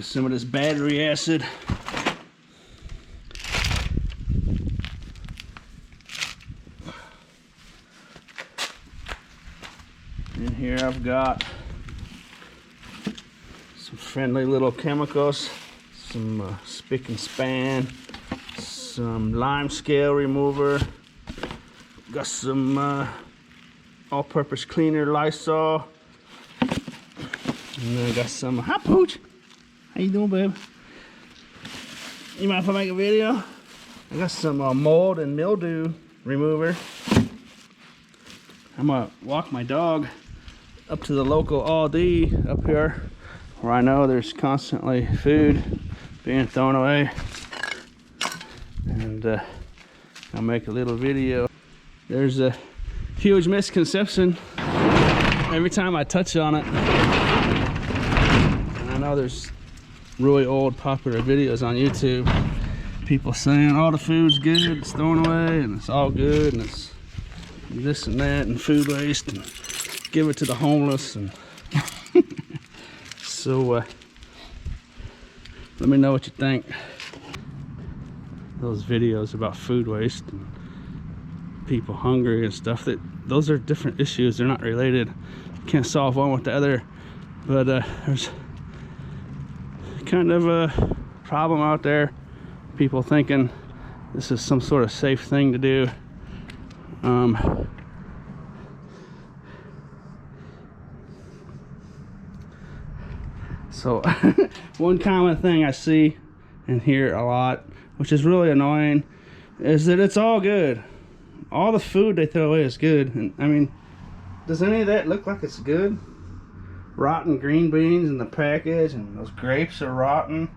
Get some of this battery acid. In here I've got some friendly little chemicals, some spick and span, some lime scale remover, got some all-purpose cleaner Lysol, and then I got some, hi Pooch, how you doing, babe? You mind if I make a video? I got some mold and mildew remover. I'm gonna walk my dog up to the local Aldi up here, where I know there's constantly food being thrown away, and I'll make a little video. There's a huge misconception every time I touch on it, and I know there's really old popular videos on YouTube, people saying all the food's good, it's thrown away, and it's all good, and it's this and that, and food waste, and give it to the homeless, and so let me know what you think. Those videos about food waste and people hungry and stuff, those are different issues, they're not related. You can't solve one with the other, but there's kind of a problem out there, people thinking this is some sort of safe thing to do. So one common thing I see and hear a lot, which is really annoying, is that it's all good. All the food they throw away is good. And I mean, does any of that look like it's good? Rotten green beans in the package, and those grapes are rotten.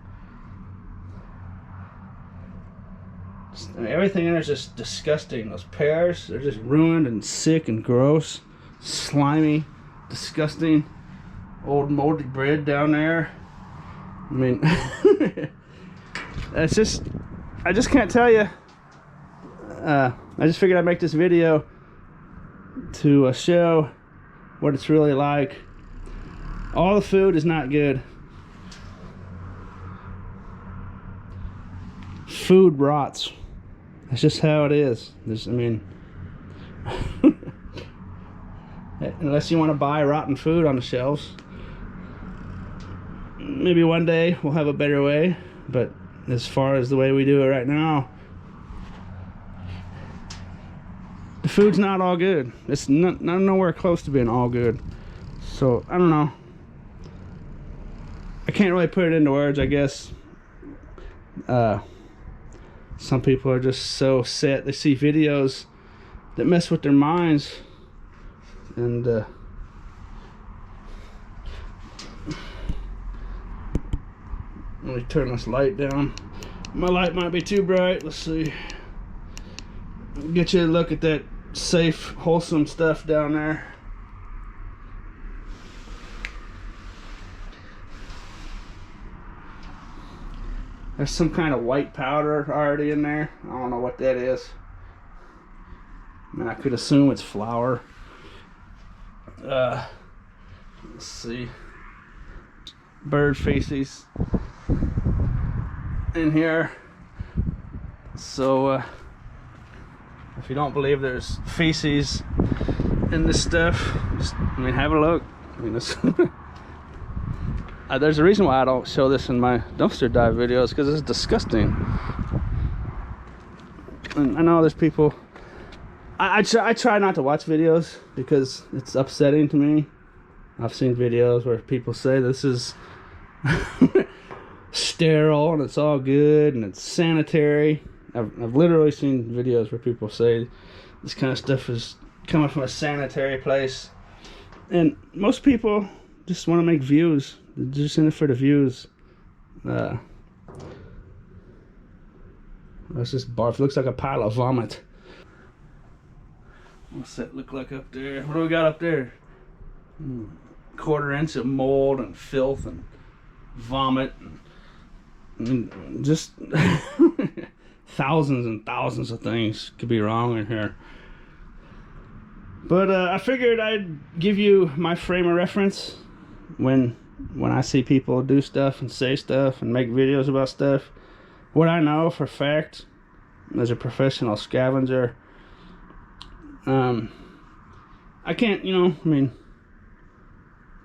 I mean, everything in there is just disgusting. Those pears, they're just ruined and sick and gross, slimy, disgusting. Old moldy bread down there. I mean, it's just, I just can't tell you. I just figured I'd make this video to show what it's really like. All the food is not good. Food rots. That's just how it is. I mean, unless you want to buy rotten food on the shelves. Maybe one day we'll have a better way, but as far as the way we do it right now, the food's not all good. It's not nowhere close to being all good. So I don't know, I can't really put it into words, I guess. Some people are just so set, they see videos that mess with their minds, and let me turn this light down. My light might be too bright. Let's see. Get you a look at that safe, wholesome stuff down there. There's some kind of white powder already in there. I don't know what that is. I mean, I could assume it's flour. Let's see. Bird feces in here. So if you don't believe there's feces in this stuff, just, I mean, have a look. I mean, this there's a reason why I don't show this in my dumpster dive videos, because it's disgusting. And I know there's people, I try not to watch videos because it's upsetting to me. I've seen videos where people say this is sterile and it's all good and it's sanitary. I've literally seen videos where people say this kind of stuff is coming from a sanitary place, and most people just want to make views. They're just in it for the views. That's just barf. It looks like a pile of vomit. What's that look like up there? What do we got up there? 1/4 inch of mold and filth and vomit and just thousands and thousands of things could be wrong in here. But I figured I'd give you my frame of reference when when I see people do stuff and say stuff and make videos about stuff, what I know for a fact as a professional scavenger, I can't, you know, I mean,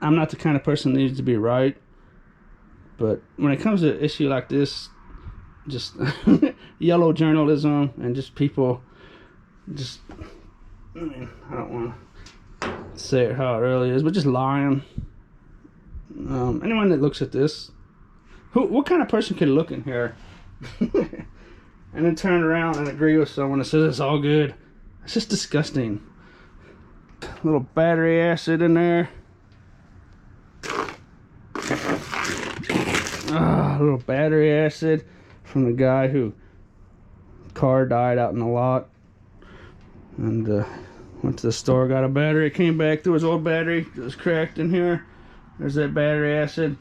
I'm not the kind of person that needs to be right, but when it comes to an issue like this, just yellow journalism and just people just, I mean, I don't want to say it how it really is, but just lying. Anyone that looks at this, what kind of person could look in here and then turn around and agree with someone that says it's all good? It's just disgusting. A little battery acid in there. A little battery acid from the guy who car died out in the lot, and went to the store, got a battery, came back, threw his old battery, it was cracked in here. There's that battery acid.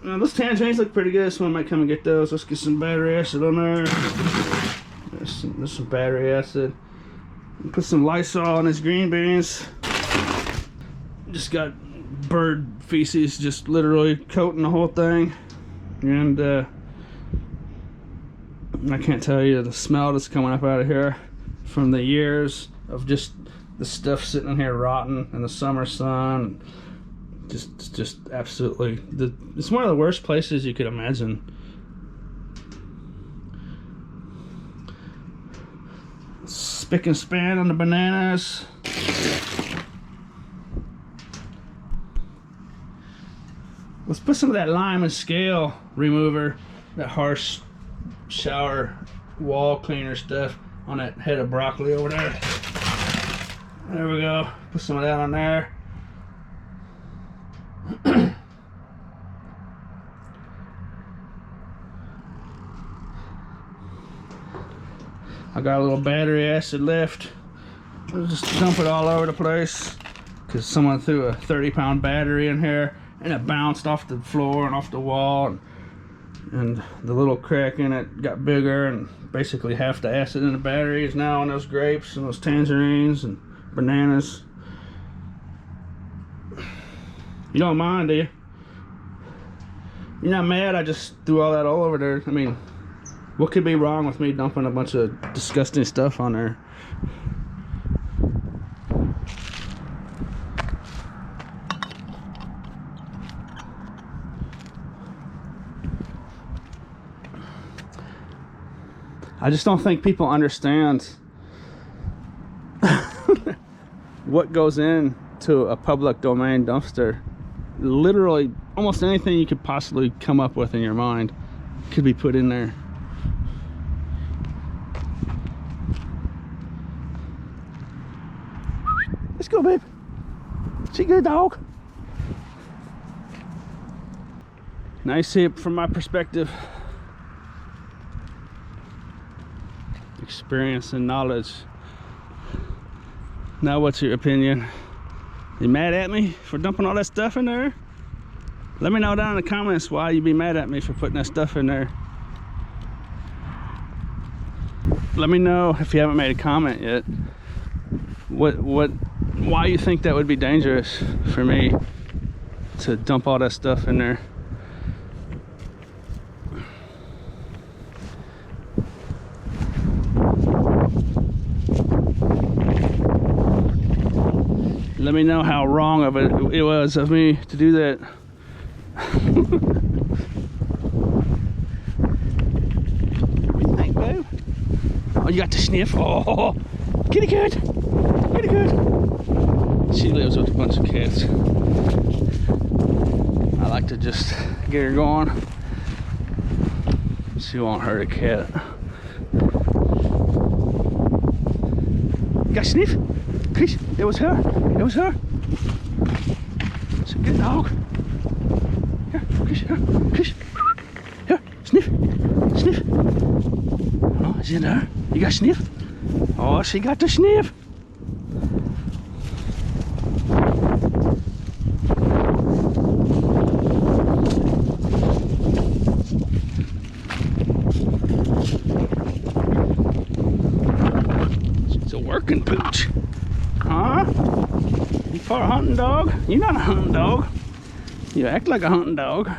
Those tangerines look pretty good, so I might come and get those. Let's get some battery acid on there. There's some battery acid. Put some Lysol on his green beans. Just got bird feces just literally coating the whole thing. And I can't tell you the smell that's coming up out of here from the years of just the stuff sitting in here rotten in the summer sun. Just absolutely, it's one of the worst places you could imagine. Spick and span on the bananas. Let's put some of that lime and scale remover, that harsh shower wall cleaner stuff on that head of broccoli over there. There we go. Put some of that on there. I got a little battery acid left. I'll just dump it all over the place because someone threw a 30-pound battery in here and it bounced off the floor and off the wall, and the little crack in it got bigger, and basically half the acid in the battery is now on those grapes and those tangerines and bananas. You don't mind, do you? You're not mad I just threw all that all over there? I mean, what could be wrong with me dumping a bunch of disgusting stuff on there? I just don't think people understand what goes into a public domain dumpster. Literally, almost anything you could possibly come up with in your mind could be put in there. Let's go, babe. She good, dog. Now you see it from my perspective. Experience and knowledge. Now what's your opinion? You mad at me for dumping all that stuff in there? Let me know down in the comments why you be mad at me for putting that stuff in there. Let me know if you haven't made a comment yet. Why you think that would be dangerous for me to dump all that stuff in there. Let me know how wrong of it was of me to do that. What do you think, babe? Oh, you got the sniff? Oh, kitty cat! Kitty cat! She lives with a bunch of cats. I like to just get her going. She won't hurt a cat. You got a sniff? Chris, it was her. It was her. It's a good dog. Here, Chris, here, Chris. Here, sniff. Sniff. Oh, is it her? You got a sniff? Oh, she got the sniff. It's a working pooch. Huh? You for a hunting dog? You're not a hunting dog. You act like a hunting dog.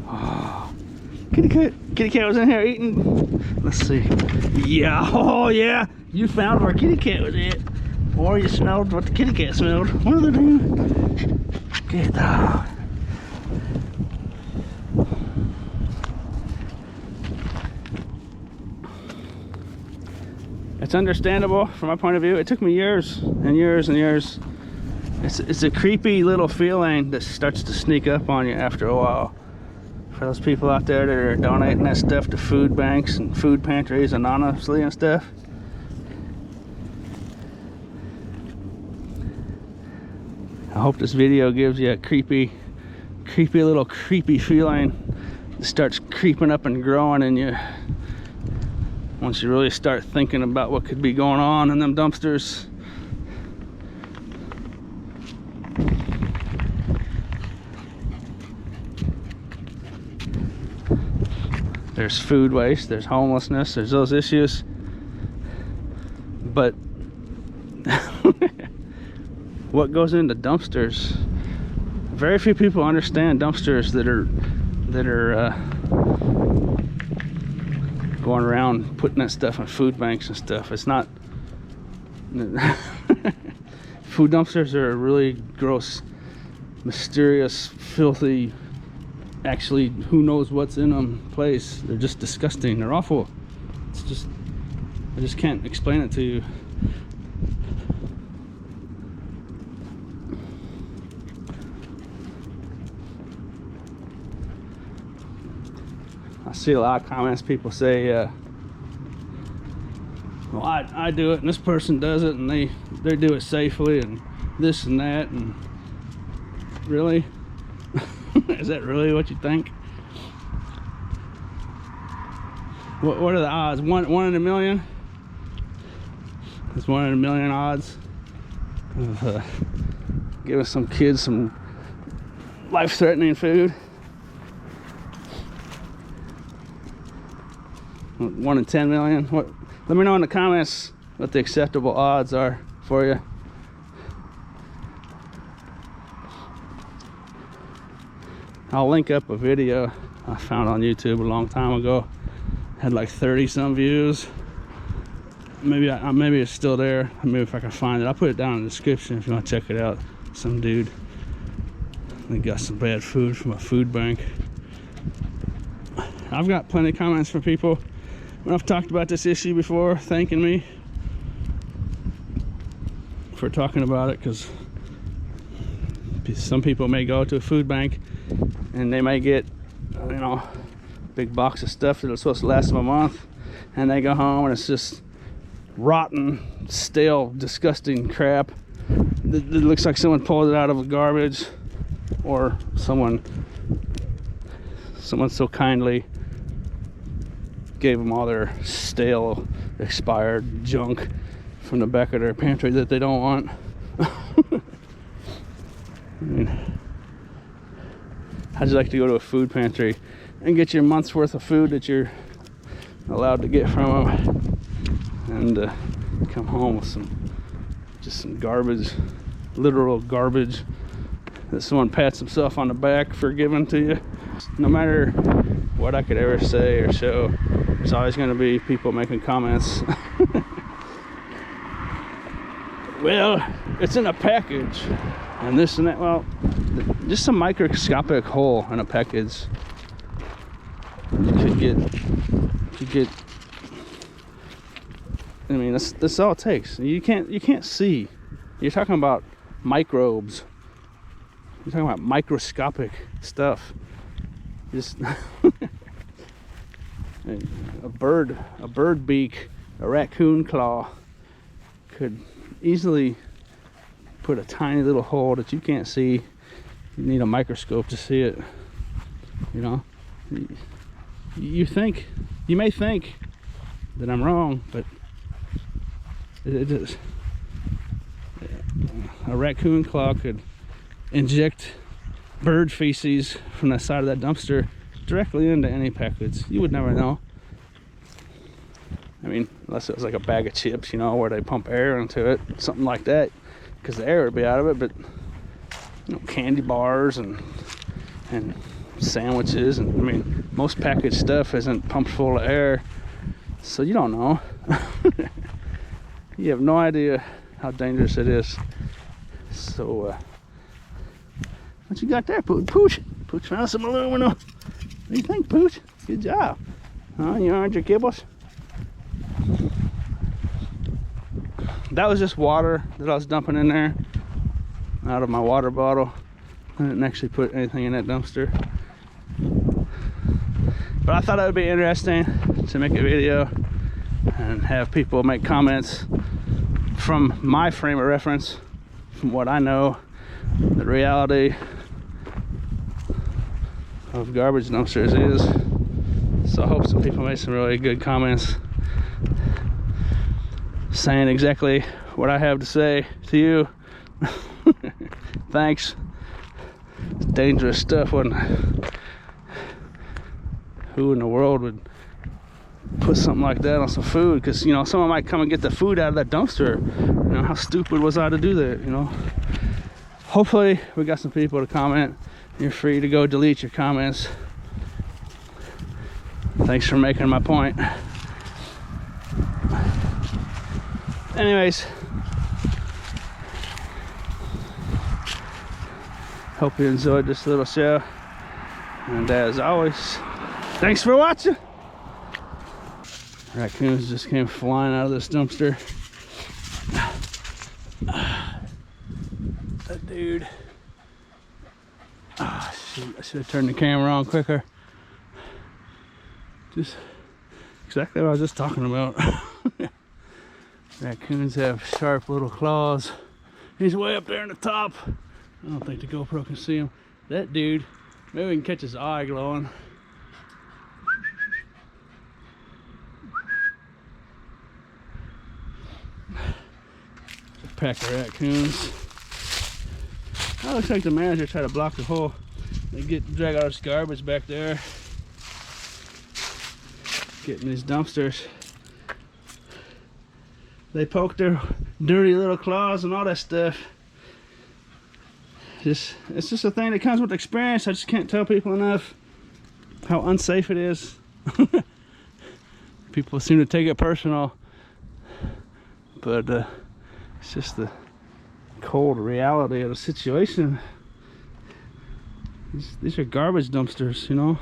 Oh, kitty cat was in here eating. Let's see. Yeah, oh yeah. You found where kitty cat was at. Or you smelled what the kitty cat smelled. One of the two. Good dog. It's understandable from my point of view. It took me years and years and years. It's a creepy little feeling that starts to sneak up on you after a while. For those people out there that are donating that stuff to food banks and food pantries anonymously and stuff. I hope this video gives you a creepy little feeling that starts creeping up and growing in you. Once you really start thinking about what could be going on in them dumpsters. There's food waste, there's homelessness, there's those issues. But what goes into dumpsters? Very few people understand dumpsters that are going around putting that stuff in food banks and stuff. It's not food dumpsters are a really gross, mysterious, filthy, actually who knows what's in them place. They're just disgusting. They're awful. It's just, I just can't explain it to you. I see a lot of comments, people say, well, I do it and this person does it and they do it safely and this and that, and really? Is that really what you think? What are the odds? One in a million? It's 1 in a million odds of giving some kids some life-threatening food. 1 in 10 million. What? Let me know in the comments what the acceptable odds are for you. I'll link up a video I found on YouTube a long time ago. Had like 30 some views. Maybe it's still there. Maybe if I can find it, I'll put it down in the description if you want to check it out. Some dude, they got some bad food from a food bank. I've got plenty of comments from people when I've talked about this issue before, thanking me for talking about it, because some people may go to a food bank and they may get, you know, a big box of stuff that's supposed to last them a month, and they go home and it's just rotten, stale, disgusting crap that looks like someone pulled it out of the garbage, or someone so kindly gave them all their stale, expired junk from the back of their pantry that they don't want. I mean, how'd you like to go to a food pantry and get your month's worth of food that you're allowed to get from them, and come home with just some garbage, literal garbage that someone pats himself on the back for giving to you? No matter what I could ever say or show, there's always going to be people making comments. Well, it's in a package and this and that. Well, just a microscopic hole in a package, you could get, I mean, that's all it takes. You can't see. You're talking about microbes. You're talking about microscopic stuff. Just a bird beak, a raccoon claw could easily put a tiny little hole that you can't see. You need a microscope to see it. You know, you may think that I'm wrong, but it is. A raccoon claw could inject bird feces from the side of that dumpster directly into any package. You would never know. I mean, unless it was like a bag of chips, you know, where they pump air into it, something like that, because the air would be out of it. But you know, candy bars and sandwiches, and I mean, most packaged stuff isn't pumped full of air, so you don't know. You have no idea how dangerous it is. So what you got there, Pooch? Pooch found some aluminum. What do you think, Pooch? Good job. You earned your kibbles. That was just water that I was dumping in there out of my water bottle. I didn't actually put anything in that dumpster. But I thought it would be interesting to make a video and have people make comments from my frame of reference, from what I know, the reality of garbage dumpsters is. So I hope some people made some really good comments saying exactly what I have to say to you. Thanks. It's dangerous stuff, wasn't it? Who in the world would put something like that on some food? Because, you know, someone might come and get the food out of that dumpster. You know, how stupid was I to do that, you know? Hopefully we got some people to comment. You're free to go delete your comments. Thanks for making my point. Anyways, hope you enjoyed this little show, and as always, thanks for watching. Raccoons just came flying out of this dumpster. That dude. Ah, shoot, I should have turned the camera on quicker. Just exactly what I was just talking about. Raccoons have sharp little claws. He's way up there in the top. I don't think the GoPro can see him. That dude, maybe we can catch his eye glowing. A pack of raccoons. That looks like the manager tried to block the hole. They drag out his garbage back there. Getting these dumpsters. They poke their dirty little claws and all that stuff. It's just a thing that comes with experience. I just can't tell people enough how unsafe it is. People seem to take it personal, but it's just the cold reality of the situation. These are garbage dumpsters, you know.